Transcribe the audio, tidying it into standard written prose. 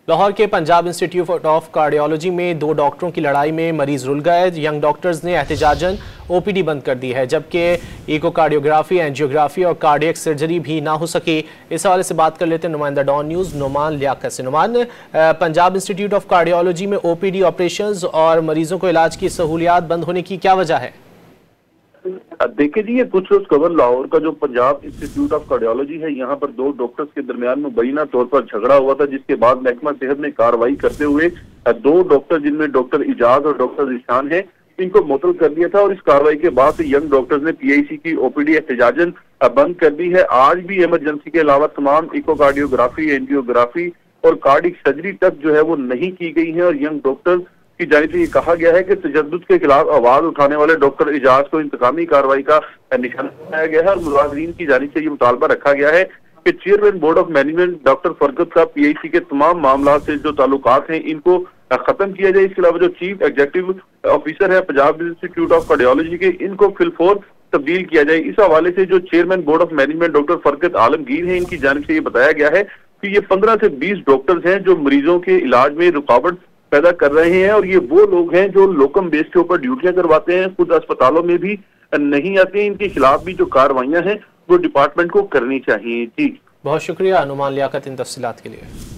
लाहौर के Punjab institute of cardiology में 2 डॉक्टरों की लड़ाई में मरीज रुल गए। यंग डॉक्टर्स ने एहतजाजन ओपीडी बंद कर दी है, जबकि इकोकार्डियोग्राफी, एंजियोग्राफी और कार्डियक सर्जरी भी ना हो सकी। इस हवाले से बात कर लेते हैं नुमाइंदा डॉन न्यूज़ नुमान लियाकत से। Numan, Punjab institute of cardiology में ओपीडी ऑपरेशंस और मरीजों को इलाज की सहूलियात बंद होने की क्या वजह है? देखिए जी, ये कुछ रोज कवर लाहौर का जो पंजाब इंस्टीट्यूट ऑफ कार्डियोलॉजी है, यहाँ पर 2 डॉक्टर्स के दरमियान मुबैना तौर पर झगड़ा हुआ था, जिसके बाद महकमा सेहत ने कार्रवाई करते हुए 2 डॉक्टर, जिनमें डॉक्टर इजाज और डॉक्टर ईशान है, इनको मुअत्तल कर दिया था। और इस कार्रवाई के बाद से यंग डॉक्टर्स ने पीआईसी की ओपीडी एहतजाजन बंद कर दी है। आज भी इमरजेंसी के अलावा तमाम इकोकार्डियोग्राफी, एंजियोग्राफी और कार्डियक सर्जरी तक जो है वो नहीं की गई है। और यंग डॉक्टर्स की जानिब से ये कहा गया है कि तशद्दुद के खिलाफ आवाज उठाने वाले डॉक्टर इजाज को इंतकामी कार्रवाई का निशाना बनाया गया है। और मुलाजिरीन की जानिब से ये मुतालबा रखा गया है कि chairman board of management doctor Farhat साहब पीआईसी के तमाम मामला से जो ताल्लुकात हैं इनको खत्म किया जाए। इसके अलावा जो चीफ एग्जीक्यूटिव ऑफिसर है पंजाब इंस्टीट्यूट ऑफ कार्डियोलॉजी के, इनको फिलफोर तब्दील किया जाए। इस हवाले से जो chairman board of management doctor Farhat Alamgir है, इनकी जानिब से ये बताया गया है कि ये 15 से 20 डॉक्टर्स हैं जो मरीजों के इलाज में रुकावट पैदा कर रहे हैं। और ये वो लोग हैं जो लोकम बेस के ऊपर ड्यूटियां करवाते हैं, खुद अस्पतालों में भी नहीं आते हैं। इनके खिलाफ भी जो कार्रवाइयां हैं वो डिपार्टमेंट को करनी चाहिए। जी, बहुत शुक्रिया अनुमान लियाकत इन तफसीलात के लिए।